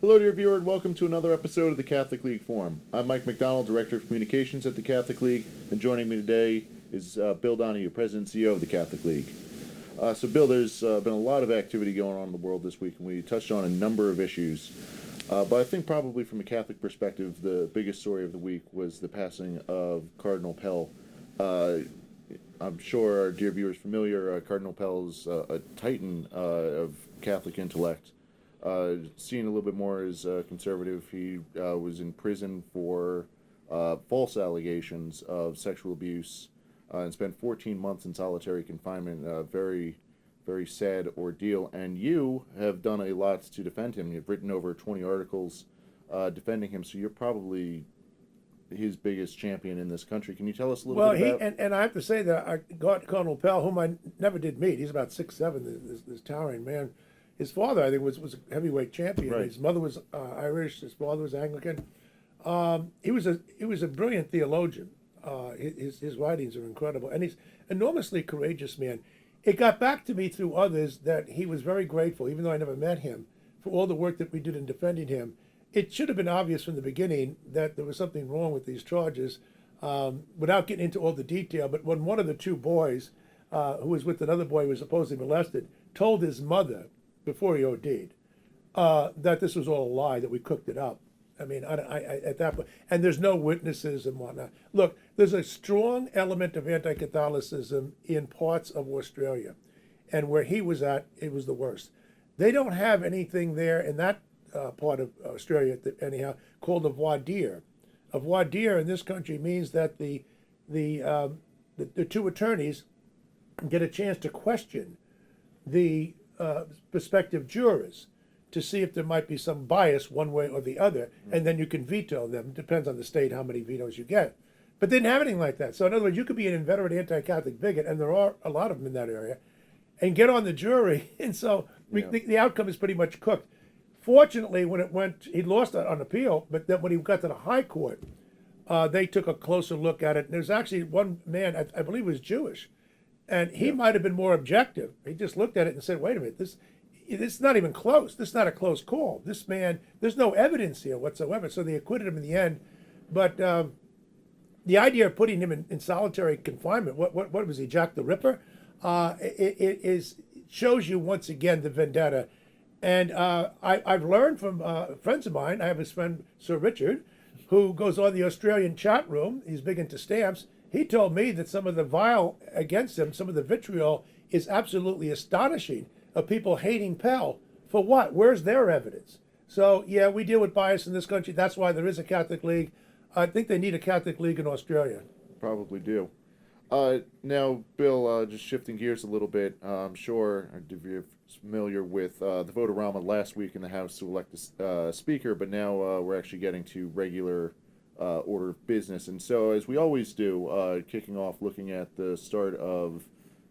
Hello, dear viewer, and welcome to another episode of the Catholic League Forum. I'm Mike McDonald, Director of Communications at the Catholic League, and joining me today is Bill Donohue, President and CEO of the Catholic League. So, Bill, there's been a lot of activity going on in the world this week, and we touched on a number of issues. But I think probably from a Catholic perspective, the biggest story of the week was the passing of Cardinal Pell. I'm sure our dear viewers are familiar. Cardinal Pell is a titan of Catholic intellect. Seen a little bit more as a conservative, he was in prison for false allegations of sexual abuse and spent 14 months in solitary confinement. Very, very sad ordeal. And you have done a lot to defend him. You've written over 20 articles defending him, so you're probably his biggest champion in this country. Can you tell us a little bit about? And I have to say that I got Cardinal Pell, whom I never did meet. He's about 6'7", this towering man. His father, I think, was a heavyweight champion. Right. His mother was Irish. His father was Anglican. He was a brilliant theologian. His writings are incredible, and he's enormously courageous man. It got back to me through others that he was very grateful, even though I never met him, for all the work that we did in defending him. It should have been obvious from the beginning that there was something wrong with these charges, without getting into all the detail. But when one of the two boys, who was with another boy who was supposedly molested, told his mother before he OD'd, that this was all a lie, that we cooked it up. I mean, I at that point, and there's no witnesses and whatnot. Look, there's a strong element of anti-Catholicism in parts of Australia, and where he was at, it was the worst. They don't have anything there in that part of Australia, anyhow, called a voir dire. A voir dire in this country means that the two attorneys get a chance to question the prospective jurors to see if there might be some bias one way or the other, and then you can veto them. It depends on the state how many vetoes you get. But they didn't have anything like that. So in other words, you could be an inveterate anti-Catholic bigot, and there are a lot of them in that area, and get on the jury, and so the outcome is pretty much cooked. Fortunately, when it went, he lost on appeal, but then when he got to the high court, they took a closer look at it. And there's actually one man, I believe was Jewish, and he might have been more objective. He just looked at it and said, wait a minute, this is not even close. This is not a close call. This man, there's no evidence here whatsoever. So they acquitted him in the end. But the idea of putting him in solitary confinement, what was he, Jack the Ripper? It shows you once again the vendetta. And I've learned from friends of mine. I have his friend, Sir Richard, who goes on the Australian chat room. He's big into stamps. He told me that some of the vile against him, some of the vitriol, is absolutely astonishing, of people hating Pell. For what? Where's their evidence? So, yeah, we deal with bias in this country. That's why there is a Catholic League. I think they need a Catholic League in Australia. Probably do. Now, Bill, just shifting gears a little bit, I'm sure you're familiar with the vote-a-rama last week in the House to elect a speaker, but now we're actually getting to regular order of business. And so, as we always do, kicking off looking at the start of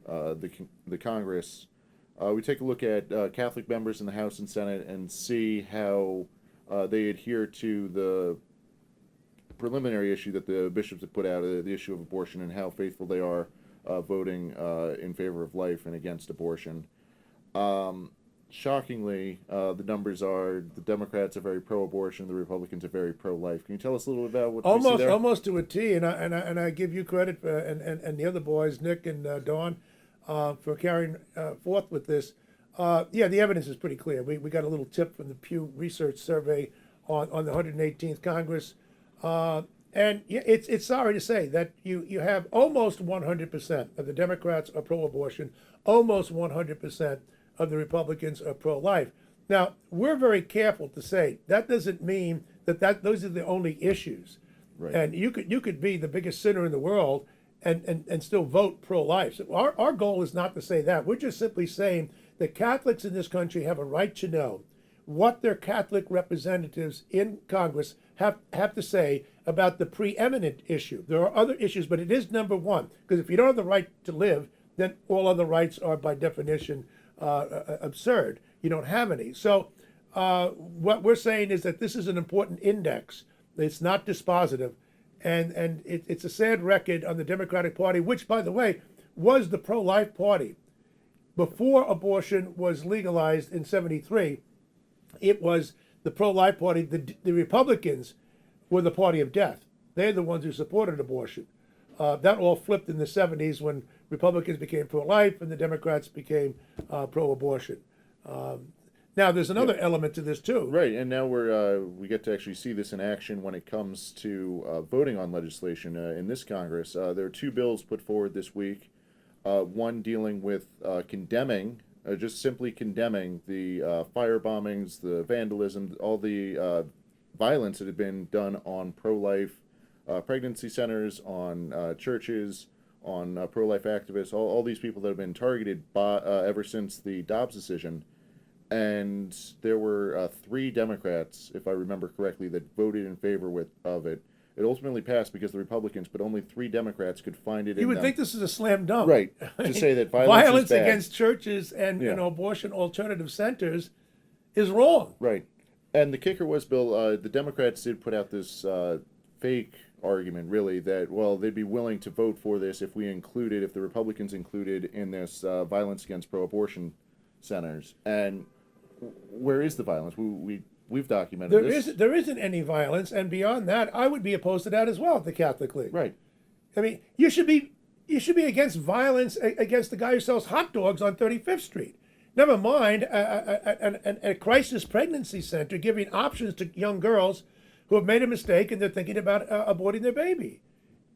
the Congress, we take a look at Catholic members in the House and Senate and see how they adhere to the preliminary issue that the bishops have put out, the issue of abortion, and how faithful they are voting in favor of life and against abortion. Shockingly, the numbers are the Democrats are very pro-abortion, the Republicans are very pro-life. Can you tell us a little bit about what you see there? Almost to a T, and I give you credit for, and the other boys, Nick and Dawn, for carrying forth with this. Yeah, the evidence is pretty clear. We got a little tip from the Pew Research Survey on the 118th Congress. And it's sorry to say that you have almost 100% of the Democrats are pro-abortion, almost 100% of the Republicans are pro-life. Now, we're very careful to say that doesn't mean that those are the only issues. Right. And you could be the biggest sinner in the world and still vote pro-life. So our goal is not to say that. We're just simply saying that Catholics in this country have a right to know what their Catholic representatives in Congress have to say about the preeminent issue. There are other issues, but it is number one, because if you don't have the right to live, then all other rights are by definition absurd. You don't have any. So what we're saying is that this is an important index. It's not dispositive. And it's a sad record on the Democratic Party, which, by the way, was the pro-life party. Before abortion was legalized in 73, it was the pro-life party, the Republicans were the party of death. They're the ones who supported abortion. That all flipped in the 70s when Republicans became pro-life and the Democrats became pro-abortion. Now, there's another element to this too. Right, and now we get to actually see this in action when it comes to voting on legislation in this Congress. There are two bills put forward this week. One dealing with condemning, just simply condemning the fire bombings, the vandalism, all the violence that had been done on pro-life pregnancy centers, on churches, on pro-life activists, all these people that have been targeted by, ever since the Dobbs decision. And there were 3 Democrats, if I remember correctly, that voted in favor of it. It ultimately passed because the Republicans, but only 3 Democrats could find it. You would think this is a slam dunk, right? To say that violence is bad. Against churches and abortion alternative centers is wrong. Right, and the kicker was, Bill, the Democrats did put out this fake argument, really, that they'd be willing to vote for this if the Republicans included in this violence against pro-abortion centers. And where is the violence? We've documented this. There isn't any violence, and beyond that, I would be opposed to that as well, the Catholic League. Right. I mean, you should be against violence against the guy who sells hot dogs on 35th Street. Never mind a crisis pregnancy center giving options to young girls who have made a mistake and they're thinking about aborting their baby.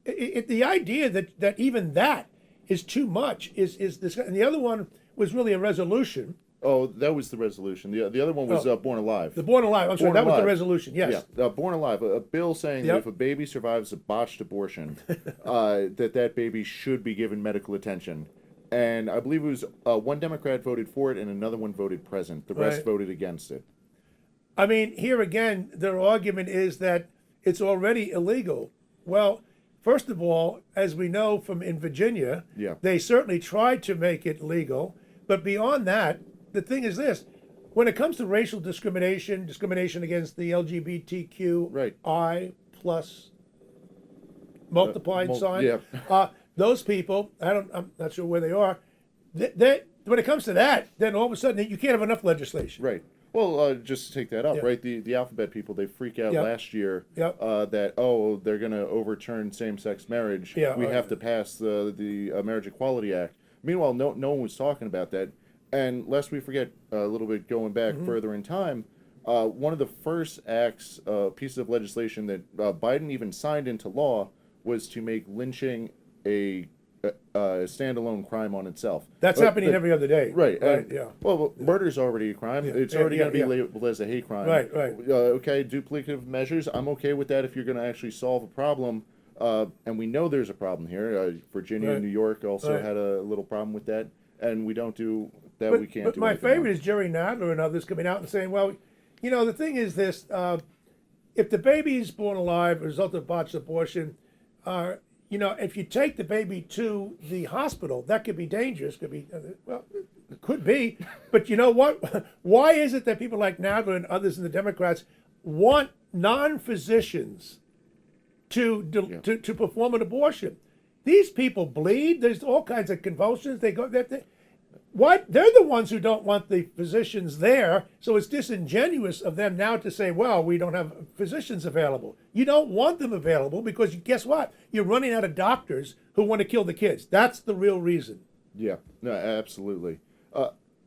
The idea that even that is too much is this. And the other one was really a resolution. Oh, that was the resolution. The other one was Born Alive. The Born Alive. I'm sorry, that was the resolution. Yes. Yeah, Born Alive. A bill saying that if a baby survives a botched abortion, that baby should be given medical attention. And I believe it was one Democrat voted for it and another one voted present. The rest voted against it. I mean, here again, their argument is that it's already illegal. Well, first of all, as we know from in Virginia, they certainly tried to make it legal. But beyond that, the thing is this: when it comes to racial discrimination against the LGBTQI plus multiplied sign, those people, I'm not sure where they are. When it comes to that, then all of a sudden you can't have enough legislation. Right. Well, just to take that up, right? The alphabet people, they freak out last year that they're going to overturn same-sex marriage. We have to pass the Marriage Equality Act. Meanwhile, no one was talking about that. And lest we forget a little bit, going back further in time, one of the first pieces of legislation that Biden even signed into law was to make lynching a standalone crime on itself. That's happening every other day. Right. Well, murder's already a crime. It's already going to be labeled as a hate crime. Right. Okay, duplicative measures. I'm okay with that if you're going to actually solve a problem. And we know there's a problem here. Virginia and New York also had a little problem with that. And we don't do that. We can't do. But my favorite is Jerry Nadler and others coming out and saying, well, the thing is this: if the baby is born alive as a result of botched abortion, if you take the baby to the hospital, that could be dangerous. Could be, it could be. But you know what? Why is it that people like Nadler and others in the Democrats want non-physicians to perform an abortion? These people bleed. There's all kinds of convulsions. They're the ones who don't want the physicians there. So it's disingenuous of them now to say, well, we don't have physicians available. You don't want them available because guess what? You're running out of doctors who want to kill the kids. That's the real reason. Yeah, no, absolutely.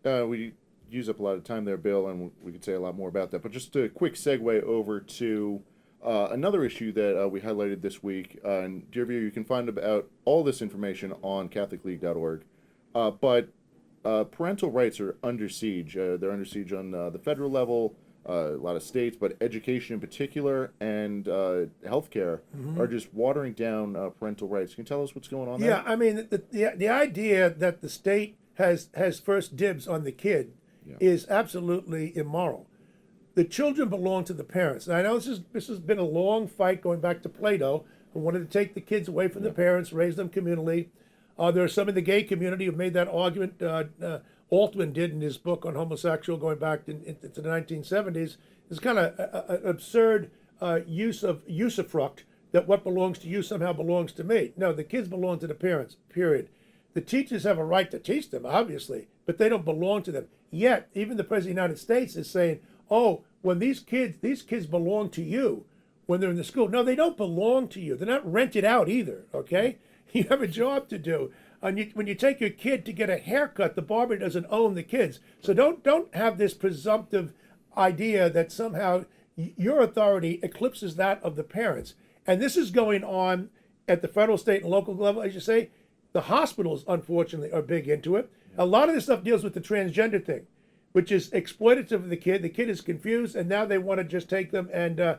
We use up a lot of time there, Bill, and we could say a lot more about that. But just a quick segue over to another issue that we highlighted this week. And dear viewer, you can find about all this information on CatholicLeague.org. But parental rights are under siege. They're under siege on the federal level, a lot of states, but education in particular and healthcare are just watering down parental rights. Can you tell us what's going on there? Yeah, I mean, the idea that the state has first dibs on the kid is absolutely immoral. The children belong to the parents. And I know this has been a long fight going back to Plato, who wanted to take the kids away from the parents, raise them communally. There are some in the gay community who made that argument. Altman did in his book on homosexual going back into the 1970s. It's kind of an absurd use of usufruct, that what belongs to you somehow belongs to me. No, the kids belong to the parents, period. The teachers have a right to teach them, obviously, but they don't belong to them. Yet, even the President of the United States is saying, oh, when these kids belong to you when they're in the school. No, they don't belong to you. They're not rented out either, okay? You have a job to do. And when you take your kid to get a haircut, the barber doesn't own the kids. So don't have this presumptive idea that somehow your authority eclipses that of the parents. And this is going on at the federal, state, and local level, as you say. The hospitals, unfortunately, are big into it. A lot of this stuff deals with the transgender thing, which is exploitative of the kid. The kid is confused, and now they want to just take them. And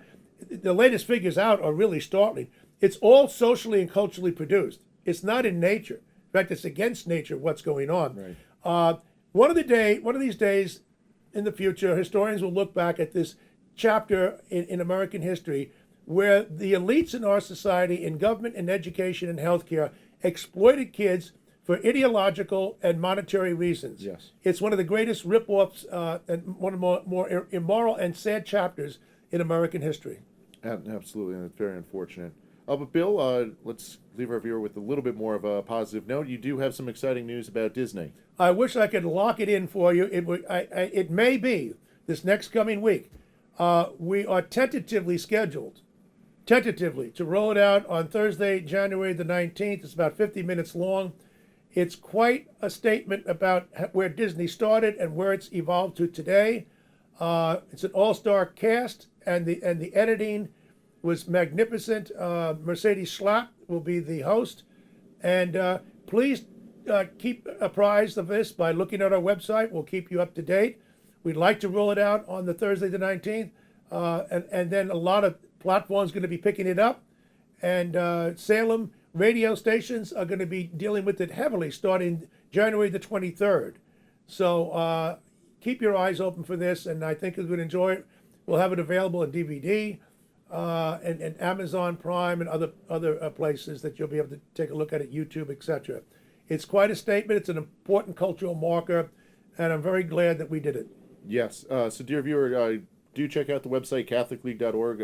the latest figures out are really startling. It's all socially and culturally produced. It's not in nature. In fact, it's against nature what's going on. Right. One of these days in the future, historians will look back at this chapter in American history where the elites in our society, in government and education and healthcare, exploited kids for ideological and monetary reasons. Yes. It's one of the greatest rip-offs and one of the more immoral and sad chapters in American history. Absolutely, and it's very unfortunate. But Bill, let's leave our viewer with a little bit more of a positive note. You do have some exciting news about Disney. I wish I could lock it in for you. It may be this next coming week. We are tentatively scheduled to roll it out on Thursday, January the 19th. It's about 50 minutes long. It's quite a statement about where Disney started and where it's evolved to today. It's an all-star cast, and the editing was magnificent. Mercedes Schlapp will be the host. And please keep apprised of this by looking at our website. We'll keep you up to date. We'd like to roll it out on the Thursday the 19th. And then a lot of platforms going to be picking it up. And Salem radio stations are going to be dealing with it heavily starting January the 23rd. So keep your eyes open for this, and I think you're going to enjoy it. We'll have it available in DVD and Amazon Prime and other places that you'll be able to take a look at it, YouTube, etc. It's quite a statement. It's an important cultural marker, and I'm very glad that we did it. Yes. So, dear viewer, do check out the website, CatholicLeague.org.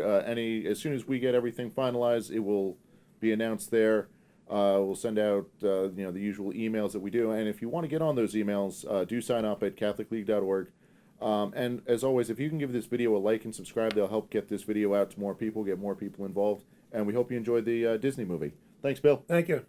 As soon as we get everything finalized, it will be announced there. We'll send out the usual emails that we do, and if you want to get on those emails, do sign up at CatholicLeague.org. And as always, if you can give this video a like and subscribe, they'll help get this video out to more people, get more people involved. And we hope you enjoyed the Disney movie. Thanks, Bill. Thank you.